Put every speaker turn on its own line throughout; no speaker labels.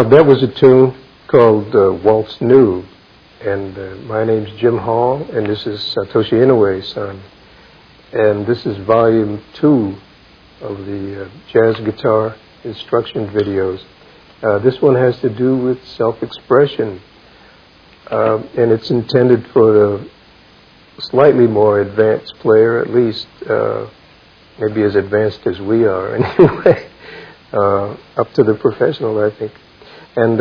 That was a tune called Waltz New, and my name's Jim Hall, and this is Satoshi Inoue's son, and this is volume 2 of the jazz guitar instruction videos. This one has to do with self-expression, and it's intended for the slightly more advanced player, at least maybe as advanced as we are anyway, up to the professional, I think. And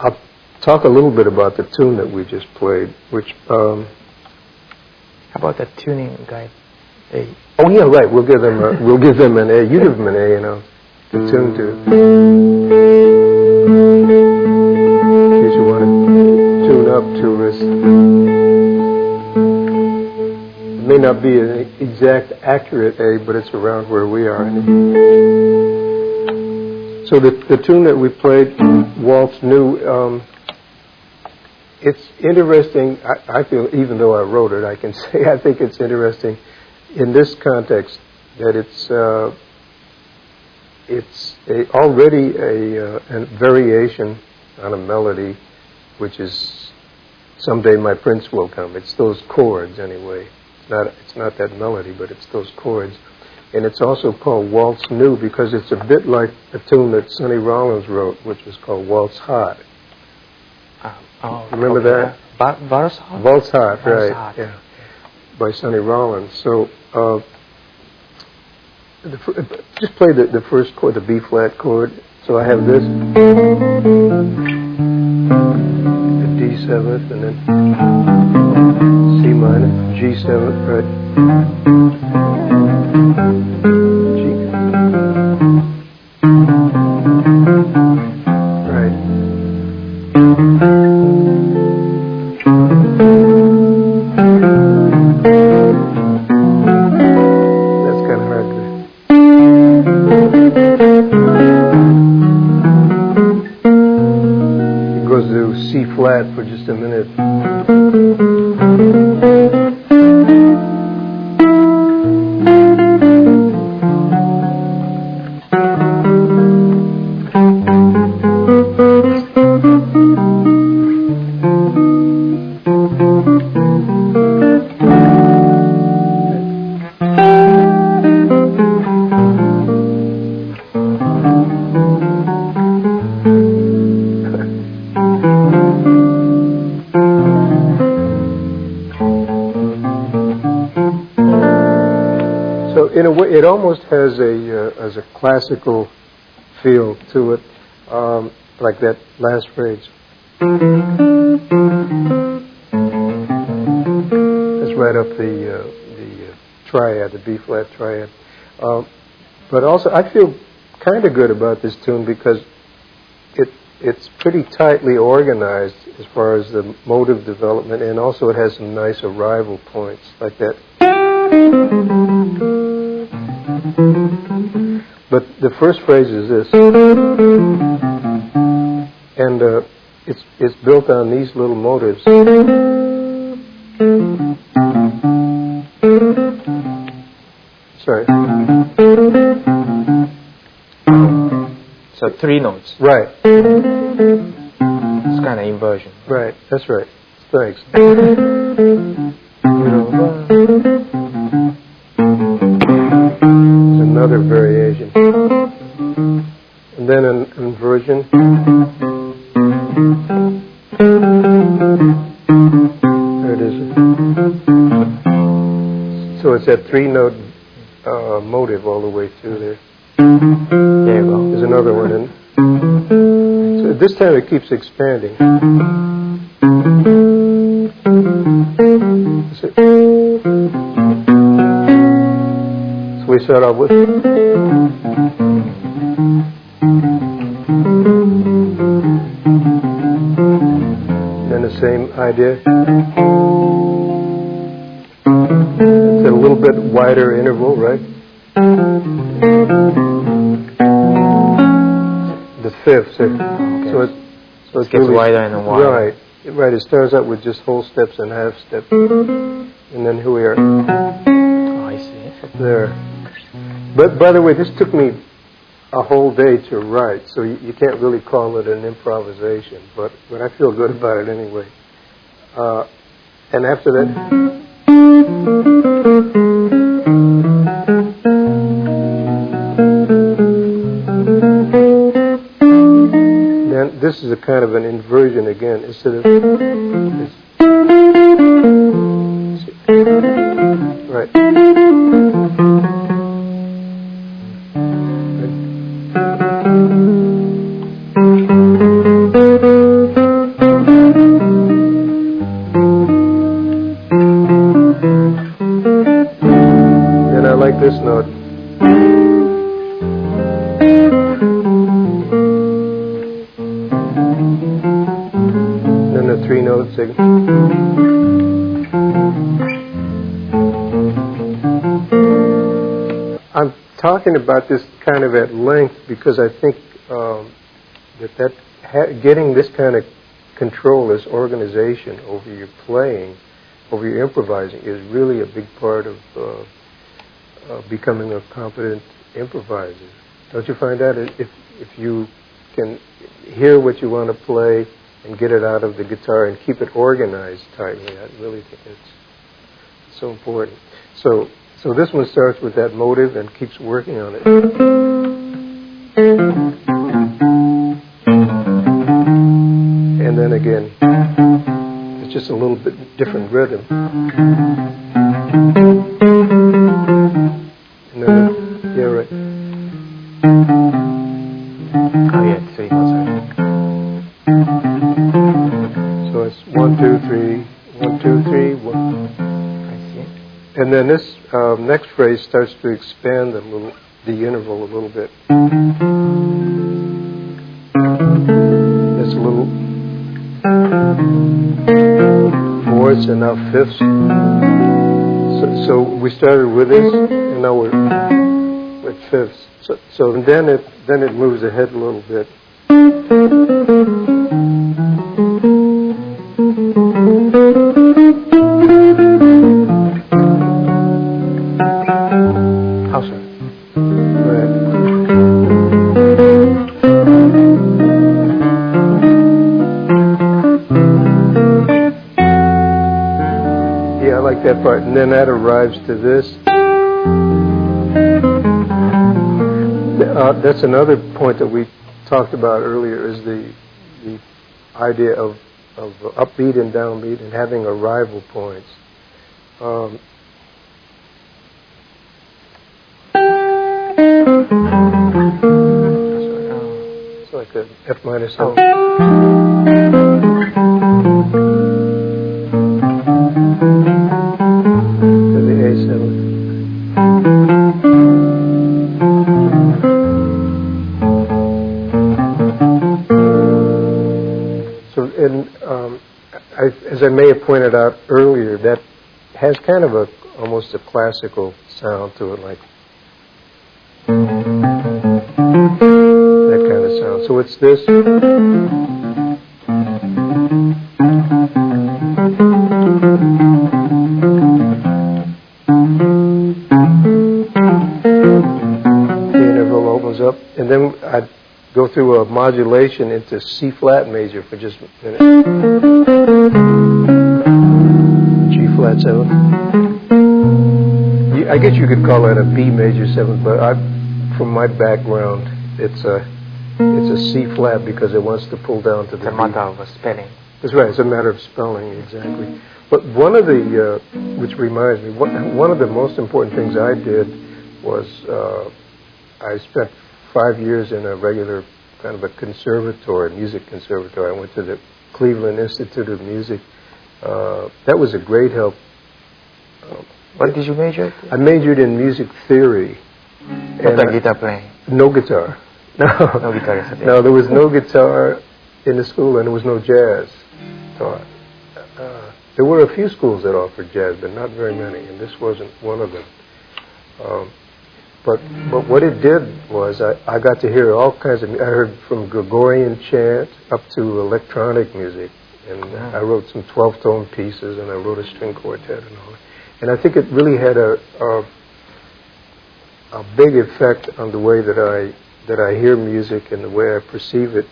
I'll talk a little bit about the tune that we just played, which... How
about that tuning guide? A.
Oh yeah, right. We'll give them an A. You give them an A, you know. the tune to. In case you want to tune up to us. It may not be an exact accurate A, but it's around where we are. So the tune that we played, Waltz New, it's interesting. I feel, even though I wrote it, I can say I think it's interesting in this context that it's already a variation on a melody, which is Someday My Prince Will Come. It's those chords anyway. It's not that melody, but it's those chords. And it's also called Waltz New because it's a bit like a tune that Sonny Rollins wrote, which was called Waltz Hot. Remember that?
Waltz Hot?
Waltz Hot, right. Hot. Yeah. By Sonny Rollins. So just play the first chord, the B flat chord. So I have this, the D seventh, and then C minor, G seventh, right? G. Right. That's kind of hard to. It goes to C flat for just a minute. In a way, it almost has a classical feel to it, like that last phrase. That's right up the triad, the B flat triad. But also, I feel kind of good about this tune because it's pretty tightly organized as far as the motive development, and also it has some nice arrival points like that. But the first phrase is this, and it's built on these little motives. Sorry.
So 3 notes.
Right.
It's kind of inversion.
Right. That's right. Thanks. Another variation, and then an inversion. There it is. So it's that 3-note motive all the way through there.
There you go.
There's another one in. So this time it keeps expanding. We start off with then the same idea. It's a little bit wider interval, right? The fifth. Okay. So it
gets really wider and wider.
Right. Right. It starts out with just whole steps and half steps, and then here we are.
Oh, I see.
Up there. But by the way, this took me a whole day to write, so you can't really call it an improvisation, but I feel good about it anyway. And after that, then this is a kind of an inversion again. Instead of this. Right. Then I like this note. 1 second. I'm talking about this kind of at length because I think getting this kind of control, this organization over your playing, over your improvising, is really a big part of becoming a competent improviser. Don't you find that? If you can hear what you want to play and get it out of the guitar and keep it organized tightly, I really think it's so important. So this one starts with that motive and keeps working on it. And then again, it's just a little bit different rhythm. And then, yeah, right.
Oh, yeah, 3 chords.
So it's 1, 2, 3, 1, 2, 3, 1.
I see.
And then this next phrase starts to expand the interval a little bit. It's a little fourths and now fifths. So we started with this, and now we're with fifths. So then it moves ahead a little bit.
How so?
Right. Yeah, I like that part. And then that arrives to this. That's another point that we talked about earlier, is the idea of upbeat and downbeat and having arrival points. It's like a F minor 7. To the A7. As I may have pointed out earlier, that has kind of almost a classical sound to it, like that kind of sound. So it's this. The interval opens up, and then I go through a modulation into C flat major for just a minute. G flat 7. I guess you could call that a B major 7, but from my background, it's a C flat because it wants to pull down to the
It's a matter of spelling.
That's right. It's a matter of spelling, exactly. But one of the, which reminds me, one of the most important things I did was I spent 5 years in a regular kind of a conservatory, music conservatory. I went to the Cleveland Institute of Music. That was a great help.
What did you major?
I majored in music theory.
Not a guitar playing?
No guitar. No.
No guitar.
No, there was no guitar in the school, and there was no jazz taught. There were a few schools that offered jazz, but not very many, and this wasn't one of them. But what it did was I got to hear all kinds of. I heard from Gregorian chant up to electronic music, and I wrote some 12-tone pieces, and I wrote a string quartet and all that. And I think it really had a big effect on the way that I hear music and the way I perceive it,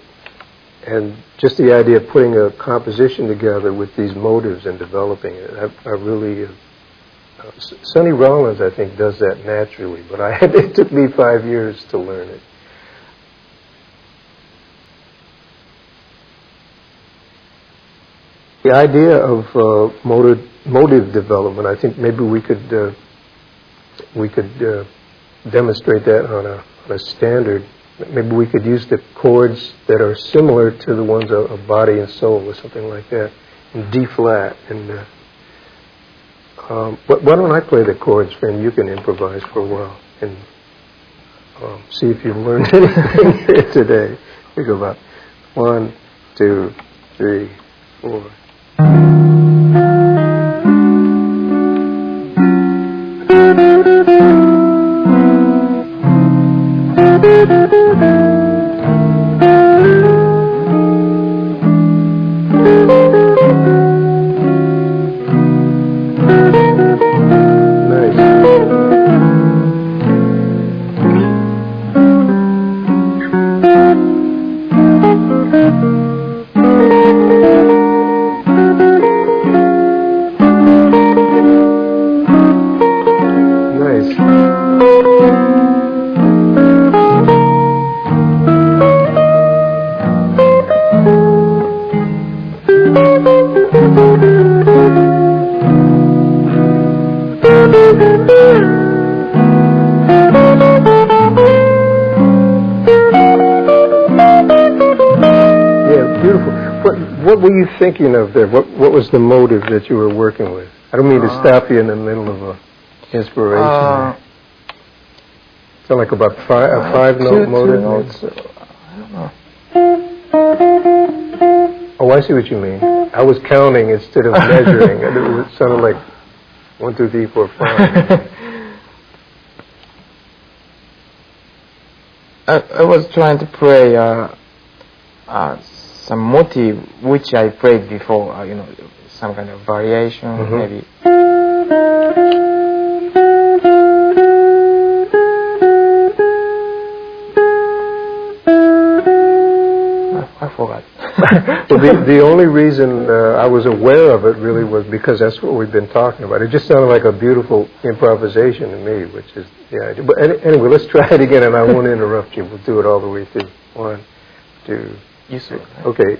and just the idea of putting a composition together with these motives and developing it. I really. Sonny Rollins, I think, does that naturally, but it took me 5 years to learn it. The idea of motive development, I think maybe we could demonstrate that on a standard. Maybe we could use the chords that are similar to the ones of Body and Soul or something like that, in D flat. And why don't I play the chords, and you can improvise for a while and see if you've learned anything here today. We go about 1, 2, 3, 4. What were you thinking of there? What was the motive that you were working with? I don't mean to stop you in the middle of an inspiration. Sound like about a five-note motive?
Notes, I don't know.
Oh, I see what you mean. I was counting instead of measuring. It sounded like 1, 2, 3, 4, 5.
I was trying to play some motive which I played before, some kind of variation, maybe. I forgot.
Well, the only reason I was aware of it really was because that's what we've been talking about. It just sounded like a beautiful improvisation to me, which is the idea. But anyway, let's try it again, and I won't interrupt you. We'll do it all the way through. 1, 2.
You saw it, right?
Okay.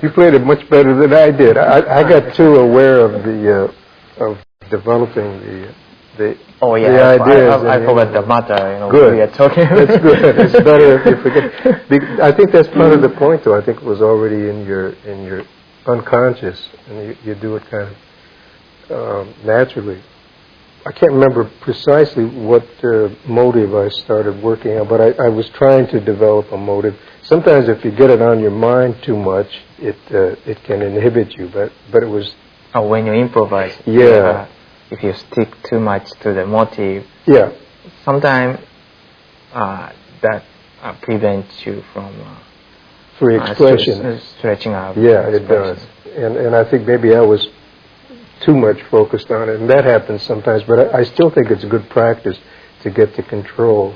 You played it much better than I did. I got too aware of the of developing the
Oh yeah,
the ideas.
I forgot the matter.
Good.
We are talking.
That's good. It's better if you forget. I think that's part of the point, though. I think it was already in your unconscious, and you do it kind of naturally. I can't remember precisely what motive I started working on, but I was trying to develop a motive. Sometimes if you get it on your mind too much, it can inhibit you. But it was.
Oh, when you improvise.
Yeah.
If you stick too much to the motive.
Yeah.
Sometimes that prevents you from
free expression.
Stretching out.
Yeah, it does. And I think maybe I was too much focused on it, and that happens sometimes. But I still think it's good practice to get to control.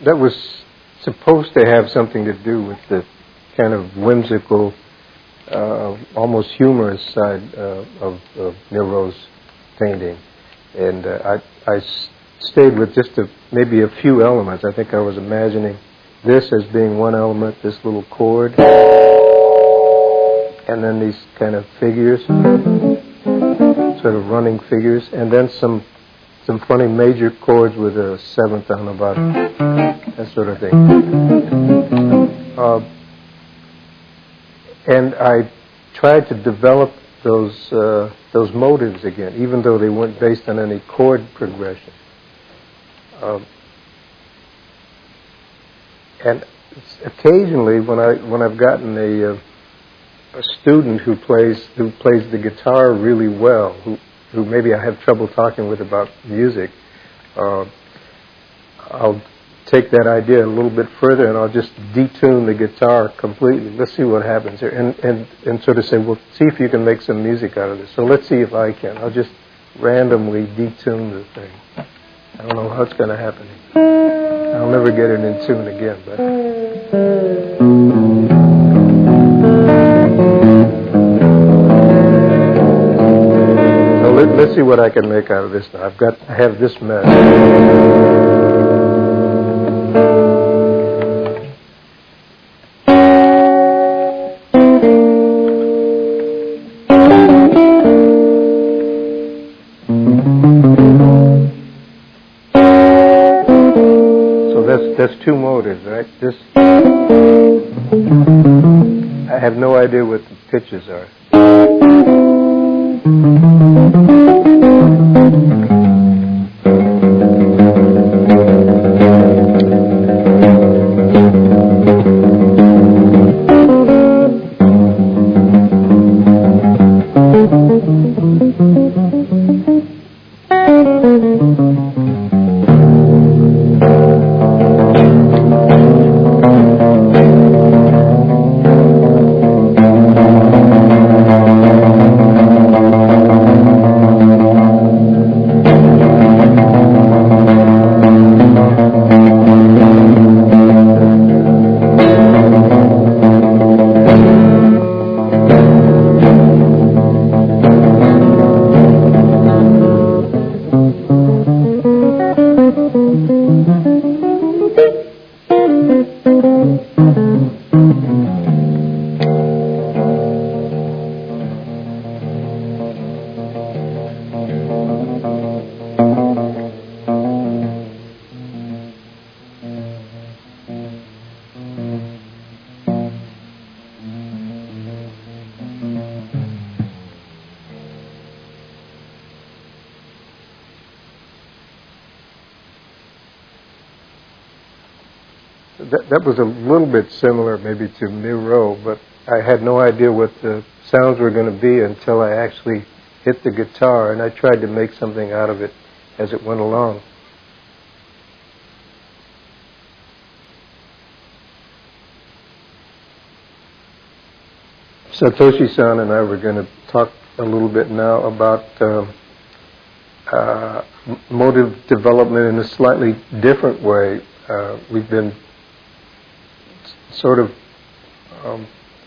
That was supposed to have something to do with the kind of whimsical, almost humorous side of Nero's painting. And I stayed with just maybe a few elements. I think I was imagining this as being one element, this little chord, and then these kind of figures, sort of running figures, and then some funny major chords with a seventh on the bottom, that sort of thing. And I tried to develop those motives again, even though they weren't based on any chord progression. And occasionally, when I've gotten a student who plays the guitar really well, who maybe I have trouble talking with about music, I'll take that idea a little bit further and I'll just detune the guitar completely. Let's see what happens here. And sort of say, well, see if you can make some music out of this. So let's see if I can. I'll just randomly detune the thing. I don't know how it's going to happen. I'll never get it in tune again, but... Let's see what I can make out of this now. I have this mess. that's two motives, right? This, I have no idea what the pitches are. That was a little bit similar maybe to Miro, but I had no idea what the sounds were going to be until I actually hit the guitar, and I tried to make something out of it as it went along. Satoshi-san and I were going to talk a little bit now about motive development in a slightly different way. We've been sort of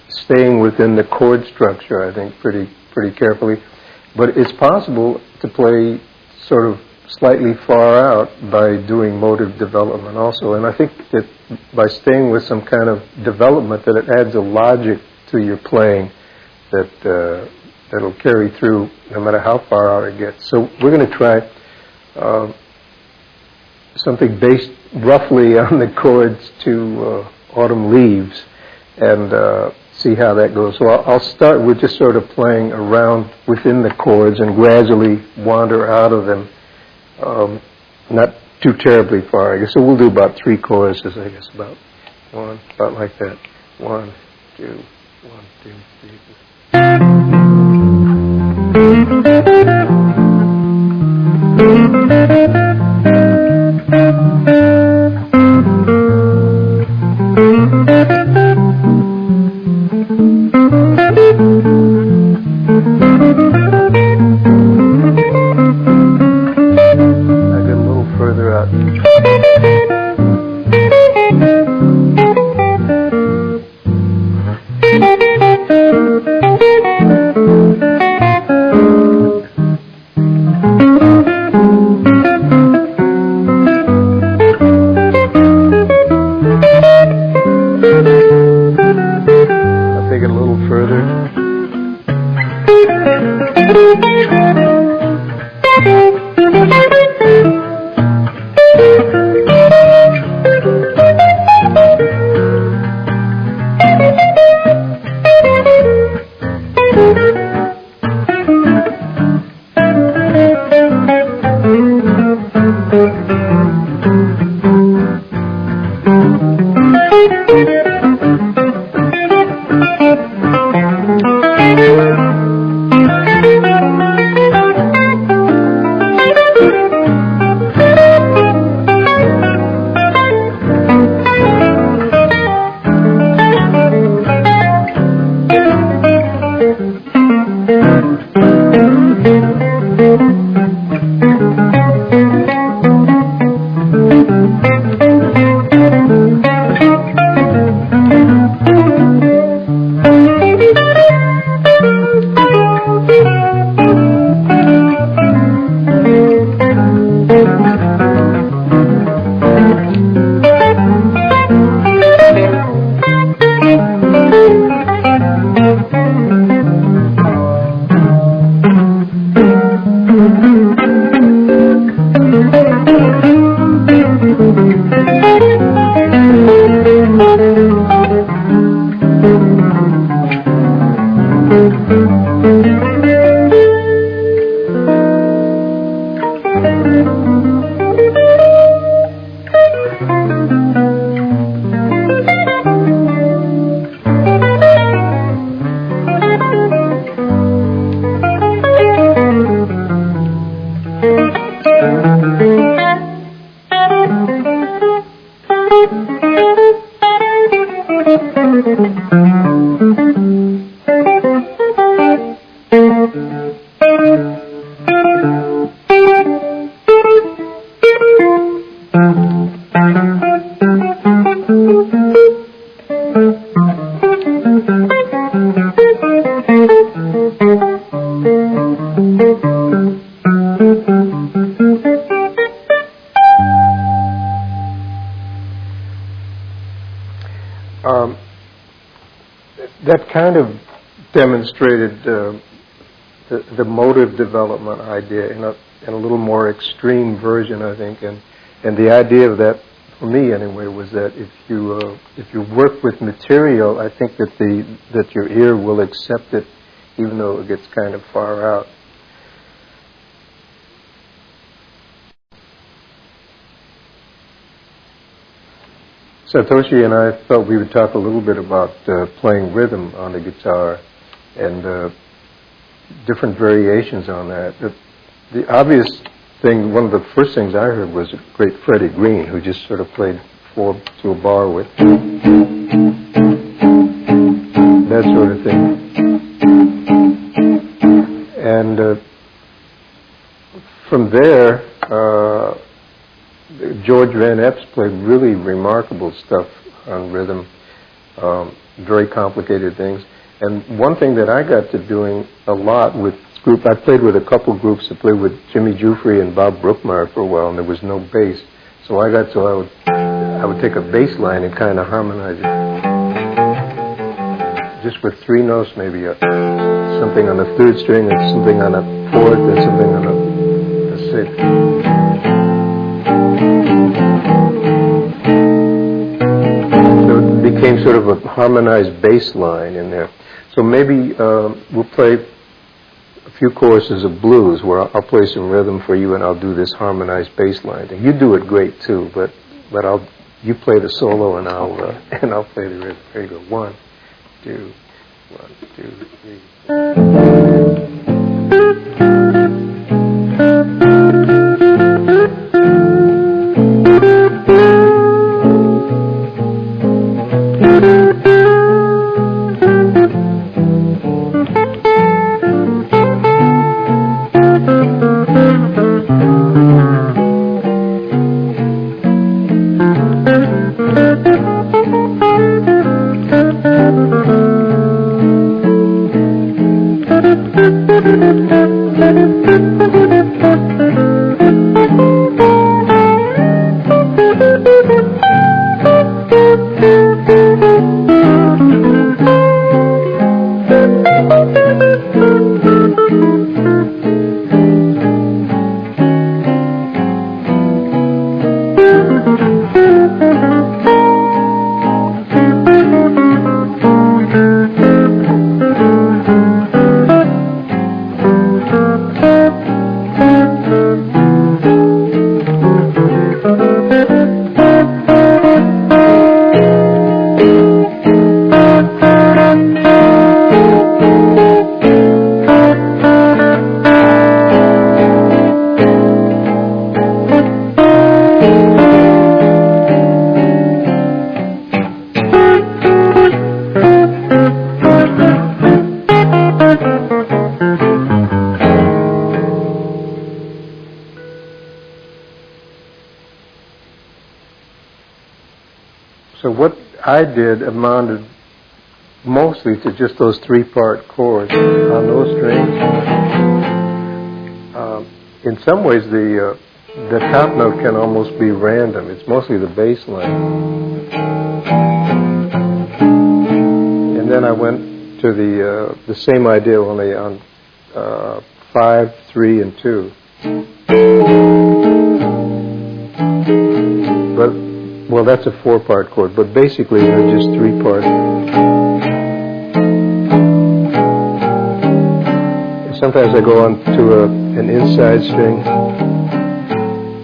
staying within the chord structure, I think, pretty carefully. But it's possible to play sort of slightly far out by doing motive development also. And I think that by staying with some kind of development, that it adds a logic to your playing that'll carry through no matter how far out it gets. So we're going to try something based roughly on the chords to Autumn Leaves, and see how that goes. So I'll start with just sort of playing around within the chords and gradually wander out of them, not too terribly far, I guess. So we'll do about 3 choruses, I guess, about like that. 1, 2, 1, 2, 3, 3. kind of demonstrated the motive development idea in a little more extreme version, I think. And the idea of that, for me anyway, was that if you work with material, I think that your ear will accept it, even though it gets kind of far out. Satoshi and I thought we would talk a little bit about playing rhythm on the guitar and different variations on that. The obvious thing, one of the first things I heard was a great Freddie Green, who just sort of played 4 to a bar with that sort of thing. And from there, George Van Epps played really remarkable stuff on rhythm, very complicated things. And one thing that I got to doing a lot with group, I played with a couple groups. I played with Jimmy Jufrey and Bob Brookmeyer for a while, and there was no bass. So I would take a bass line and kind of harmonize it, just with 3 notes, maybe something on the 3rd string, and something on the 4th, and something on the 6th. Became sort of a harmonized bass line in there. So maybe we'll play a few choruses of blues where I'll play some rhythm for you and I'll do this harmonized bass line thing. You do it great too, but you play the solo and I'll play the rhythm. There you go. 1, 2, 1, 2, So what I did amounted mostly to just those 3-part chords on those strings. In some ways, the top note can almost be random. It's mostly the bass line. And then I went to the same idea, only on 5, 3, and 2. But well, that's a 4-part chord, but basically they're just 3 parts. Sometimes I go on to an inside string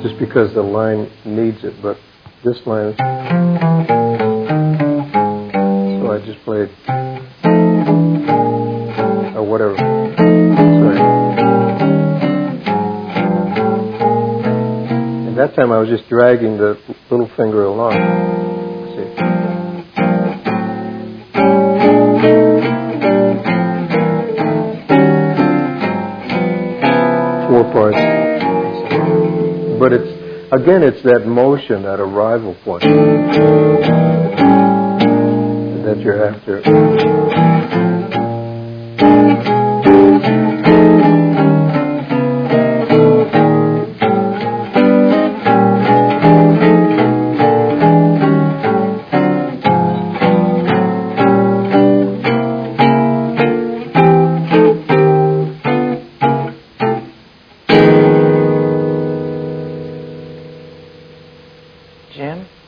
just because the line needs it, but this line, so I just played, or whatever. Sorry. And that time I was just dragging the little finger along. Let's see. Four parts. But it's that motion, that arrival point that you're after.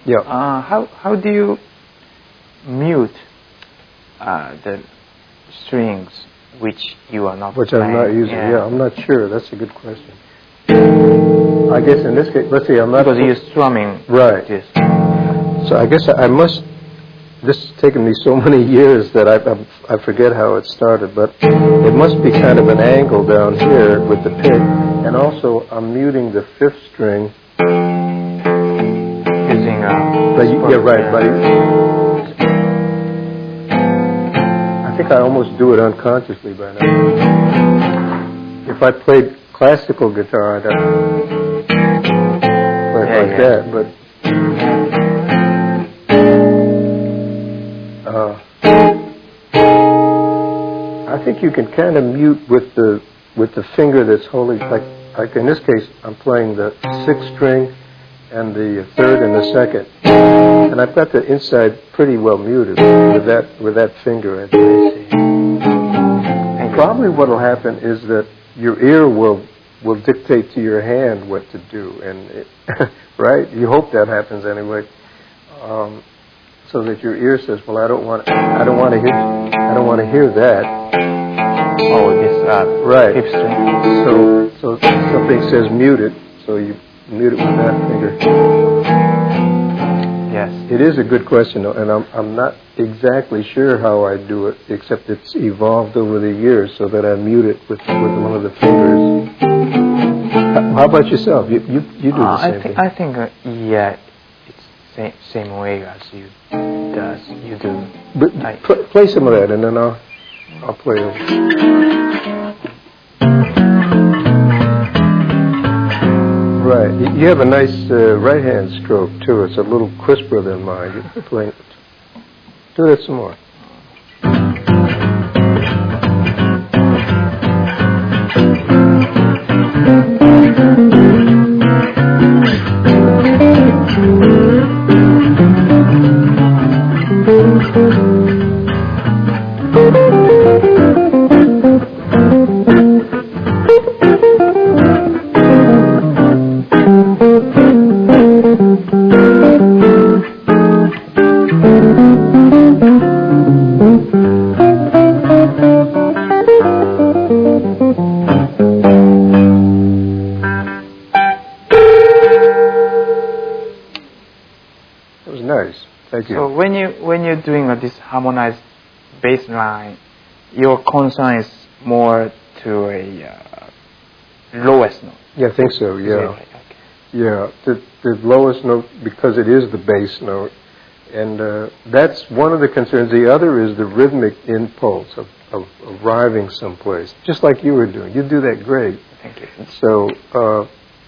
Yeah.
How do you mute the strings which you are not
Which
playing?
I'm not using. Yeah, I'm not sure. That's a good question. I guess in this case, let's see, I'm not...
Because you're strumming.
Right.
This.
So I guess I must... This has taken me so many years that I forget how it started, but it must be kind of an angle down here with the pick, and also I'm muting the fifth string.
Using
yeah, right. I think I almost do it unconsciously by now. If I played classical guitar, I'd have to play it like that, but... I think you can kind of mute with the finger that's holding, like in this case, I'm playing the sixth string and the third and the second, and I've got the inside pretty well muted with that finger. I think. And probably what will happen is that your ear will dictate to your hand what to do, and right? You hope that happens anyway. So that your ear says, "Well, I don't want to hear that."
Oh, this
right.
fifth string.
So something says mute it, so you mute it with that finger.
Yes.
It is a good question, and I'm not exactly sure how I do it, except it's evolved over the years so that I mute it with one of the fingers. How about yourself? You do the same thing.
I think yeah. Same way as you do.
But play some of that, and then I'll play it. Right. You have a nice right hand stroke too. It's a little crisper than mine. You play. Do that some more.
So when you're doing this harmonized bass line, your concern is more to a lowest note.
Yeah, I think so. Yeah,
okay.
Yeah. The lowest note, because it is the bass note, and that's one of the concerns. The other is the rhythmic impulse of arriving someplace, just like you were doing. You do that great.
Thank you.
So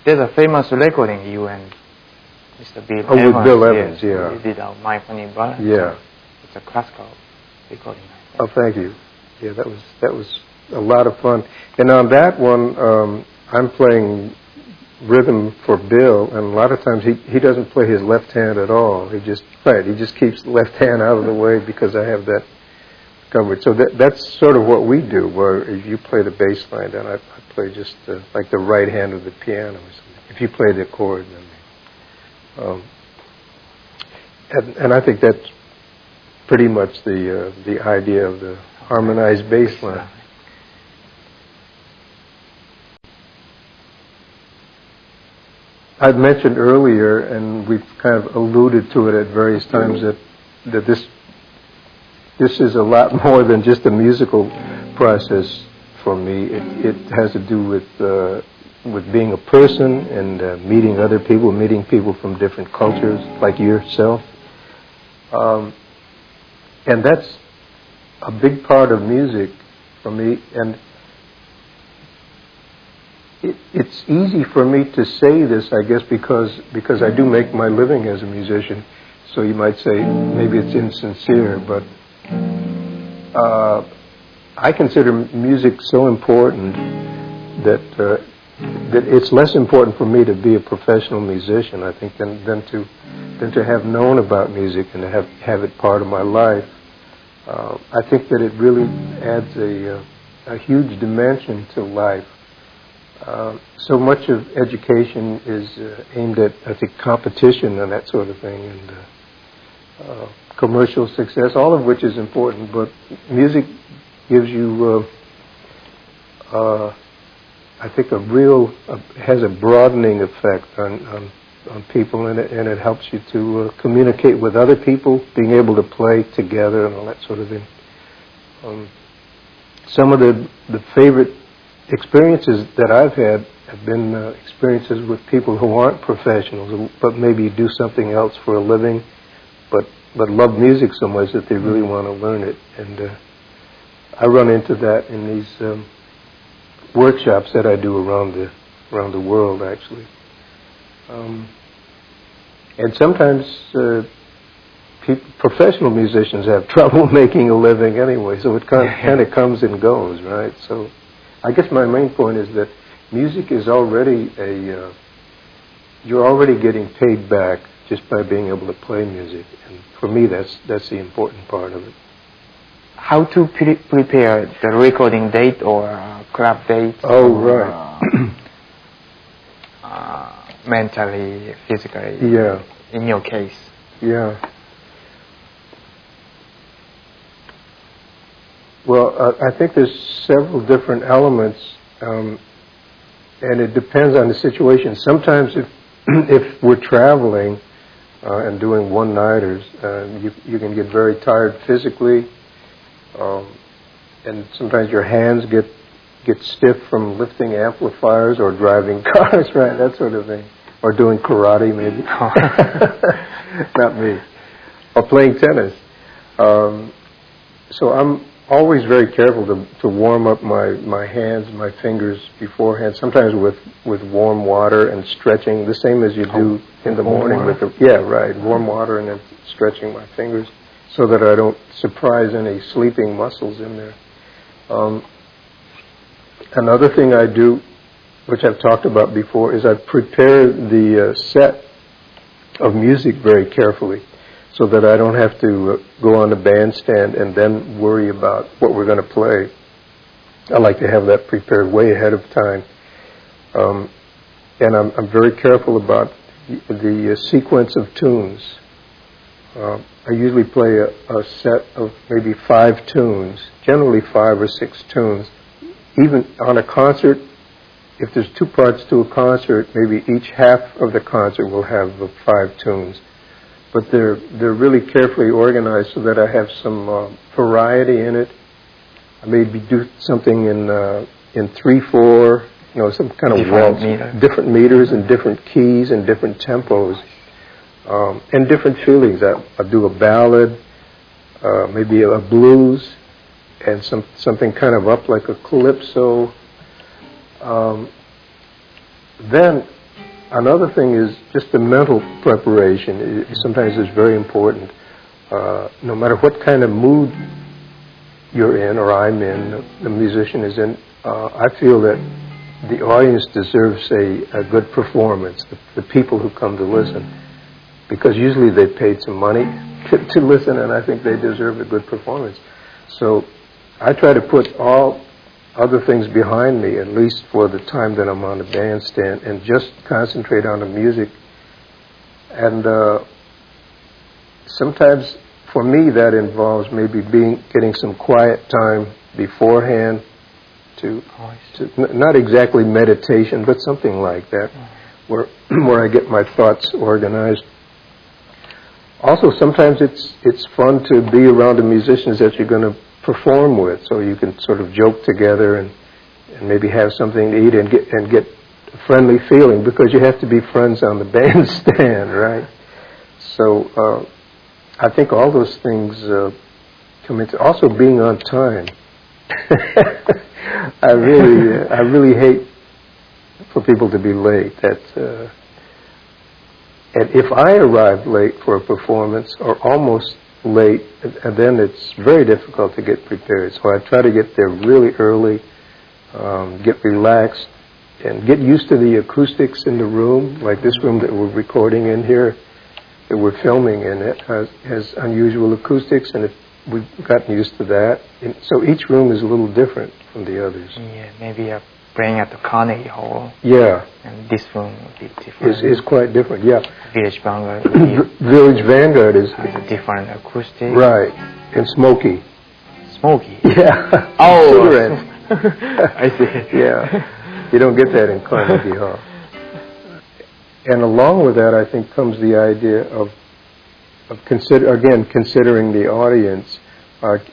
there's a famous recording you and Mr. Bill
Evans. With Bill Evans, yeah.
We did My Funny Balance.
Yeah.
It's a classical recording.
Oh, thank you. Yeah, that was a lot of fun. And on that one, I'm playing rhythm for Bill, and a lot of times he doesn't play his left hand at all. He just keeps the left hand out of the way because I have that covered. So that's sort of what we do. Where if you play the bass line, then I play just like the right hand of the piano or something. If you play the chord, then. And I think that's pretty much the idea of the harmonized bass line. I've mentioned earlier, and we've kind of alluded to it at various times, that this is a lot more than just a musical process for me. It has to do with being a person and meeting other people, meeting people from different cultures, like yourself. And that's a big part of music for me. And it's easy for me to say this, I guess, because I do make my living as a musician. So you might say maybe it's insincere, but I consider music so important that it's less important for me to be a professional musician, I think, than to have known about music and to have it part of my life. I think that it really adds a huge dimension to life. So much of education is aimed at, I think, competition and that sort of thing, and commercial success, all of which is important, but music gives you, I think, has a broadening effect on people, and it helps you to communicate with other people, being able to play together and all that sort of thing. Some of the favorite experiences that I've had have been experiences with people who aren't professionals, but maybe do something else for a living, but love music so much that they really want to learn it. And I run into that in these workshops that I do around the world, actually. And sometimes professional musicians have trouble making a living anyway, so it kind of comes and goes, right? So I guess my main point is that music is already you're already getting paid back just by being able to play music, and for me that's the important part of it.
How to prepare the recording date or club date?
Oh, right.
Mentally, physically.
Yeah.
In your case.
Yeah. Well, I think there's several different elements, and it depends on the situation. Sometimes if we're traveling and doing one-nighters, you can get very tired physically, and sometimes your hands get stiff from lifting amplifiers or driving cars, right, that sort of thing, or doing karate maybe. Not me. Or playing tennis. So I'm always very careful to warm up my hands, my fingers beforehand, sometimes with warm water and stretching, the same as you do in the morning with warm water and then stretching my fingers so that I don't surprise any sleeping muscles in there. Another thing I do, which I've talked about before, is I prepare the set of music very carefully so that I don't have to go on the bandstand and then worry about what we're going to play. I like to have that prepared way ahead of time. And I'm very careful about the sequence of tunes. I usually play a set of maybe 5 tunes, generally 5 or 6 tunes. Even on a concert, if there's 2 parts to a concert, maybe each half of the concert will have 5 tunes. But they're really carefully organized so that I have some variety in it. I maybe do something in 3/4, some kind of waltz, different meters and different keys and different tempos, and different feelings. I do a ballad, maybe a blues, and something kind of up like a calypso. Then another thing is just the mental preparation. Sometimes it's very important. No matter what kind of mood you're in or I'm in, the musician is in, I feel that the audience deserves a good performance, the people who come to listen, because usually they paid some money to listen, and I think they deserve a good performance. So I try to put all other things behind me, at least for the time that I'm on the bandstand, and just concentrate on the music. And sometimes, for me, that involves maybe getting some quiet time beforehand to not exactly meditation, but something like that, where I get my thoughts organized. Also, sometimes it's fun to be around the musicians that you're going to perform with, so you can sort of joke together and maybe have something to eat and get a friendly feeling, because you have to be friends on the bandstand, right? So I think all those things come into also being on time. I really hate for people to be late. And if I arrive late for a performance or almost late, and then it's very difficult to get prepared. So I try to get there really early, get relaxed, and get used to the acoustics in the room, like this room that we're recording in here, that we're filming in. It has unusual acoustics, and we've gotten used to that. And so each room is a little different from the others.
Yeah, maybe playing at the Carnegie Hall.
Yeah.
And this room would be different.
It's quite different, yeah.
Village Vanguard.
Village Vanguard is
has a different acoustic.
Right. And smoky.
Smoky?
Yeah.
Oh!
Cigarette.
I see.
Yeah. You don't get that in Carnegie Hall. And along with that, I think, comes the idea of considering the audience.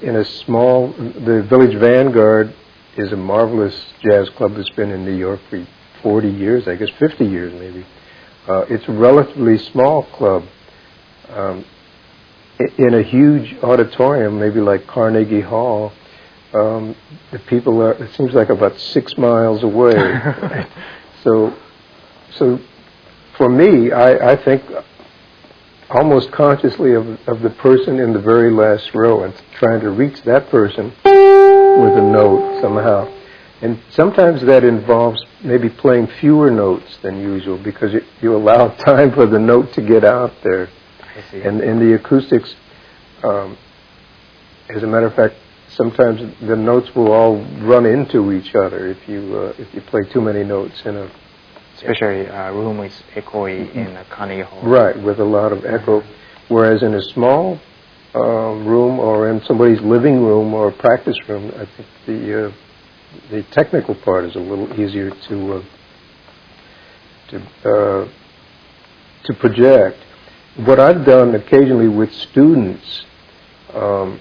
In a small, the Village Vanguard is a marvelous jazz club that's been in New York for 40 years, I guess 50 years maybe. It's a relatively small club. In a huge auditorium, maybe like Carnegie Hall, the people are, it seems like about 6 miles away. So for me, I think almost consciously of the person in the very last row and trying to reach that person with a note somehow. And sometimes that involves maybe playing fewer notes than usual because you allow time for the note to get out there.
I see.
And in the acoustics, as a matter of fact, sometimes the notes will all run into each other if you play too many notes in a...
Especially room is echoey in a Carnegie Hall.
Right, with a lot of echo. Whereas in a small room or in somebody's living room or practice room, I think the technical part is a little easier to project. What I've done occasionally with students, and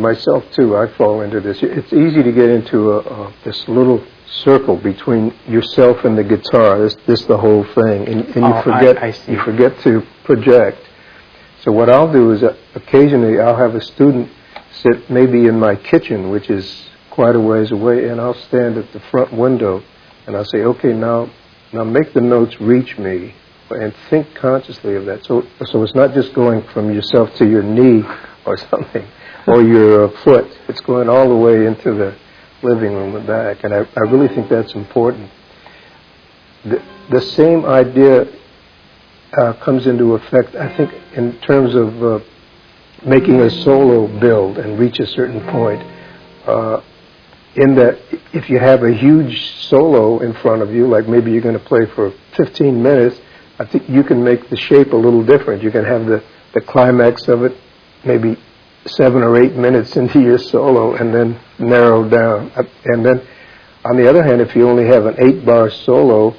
myself too, I fall into this. It's easy to get into this little circle between yourself and the guitar. This the whole thing, and you forget to project. So what I'll do is occasionally I'll have a student sit maybe in my kitchen, which is quite a ways away, and I'll stand at the front window and I'll say, okay, now make the notes reach me, and think consciously of that. So it's not just going from yourself to your knee or something, or your foot. It's going all the way into the living room and back, and I really think that's important. The same idea comes into effect, I think, in terms of making a solo build and reach a certain point. In that, if you have a huge solo in front of you, like maybe you're going to play for 15 minutes, I think you can make the shape a little different. You can have the climax of it maybe 7 or 8 minutes into your solo and then narrow down. And then, on the other hand, if you only have an 8-bar solo,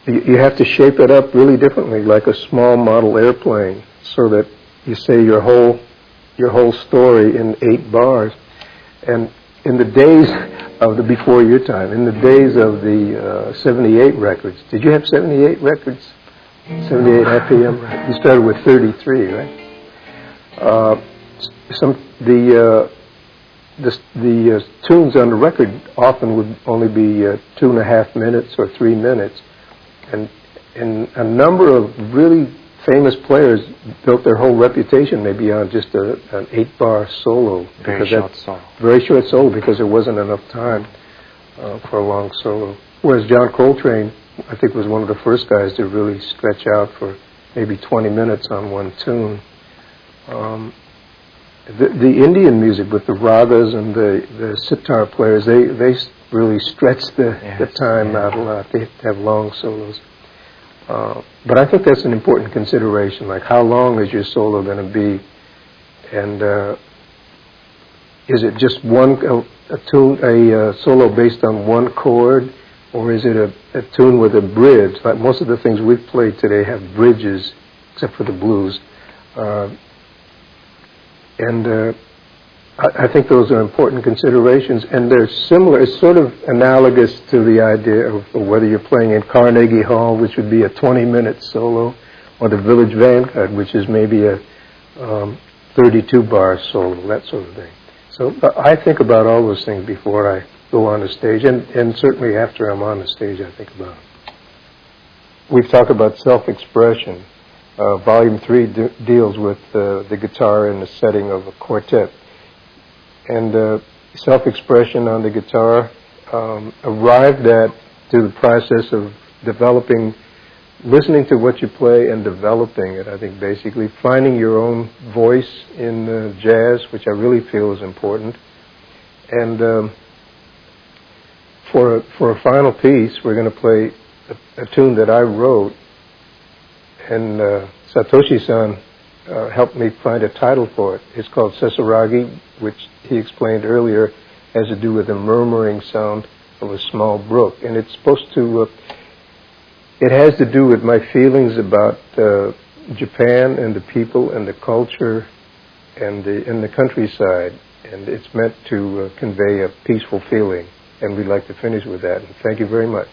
you have to shape it up really differently, like a small model airplane, so that you say your whole story in 8 bars. And in the days of before your time, in the days of the 78 records, did you have 78 records? 78 RPM? You started with 33, right? The tunes on the record often would only be 2.5 minutes or 3 minutes, and a number of really famous players built their whole reputation maybe on just an 8-bar solo.
Very short solo.
Very short solo because there wasn't enough time for a long solo. Whereas John Coltrane, I think, was one of the first guys to really stretch out for maybe 20 minutes on one tune. The Indian music with the ragas and the sitar players, they really stretch the time out a lot. They have long solos. But I think that's an important consideration, like how long is your solo going to be? And is it just a solo based on one chord, or is it a tune with a bridge? Like most of the things we've played today have bridges, except for the blues. I think those are important considerations, and they're similar. It's sort of analogous to the idea of whether you're playing in Carnegie Hall, which would be a 20-minute solo, or the Village Vanguard, which is maybe a 32-bar solo, that sort of thing. So I think about all those things before I go on the stage, and certainly after I'm on the stage, I think about it. We've talked about self-expression. Volume 3 deals with the guitar in the setting of a quartet. And self-expression on the guitar arrived at through the process of developing, listening to what you play and developing it, I think, basically. Finding your own voice in jazz, which I really feel is important. And for a final piece, we're going to play a tune that I wrote, and Satoshi-san helped me find a title for it. It's called Seseragi, which he explained earlier has to do with the murmuring sound of a small brook. And it's supposed to, it has to do with my feelings about Japan and the people and the culture and the countryside. And it's meant to convey a peaceful feeling. And we'd like to finish with that. And thank you very much.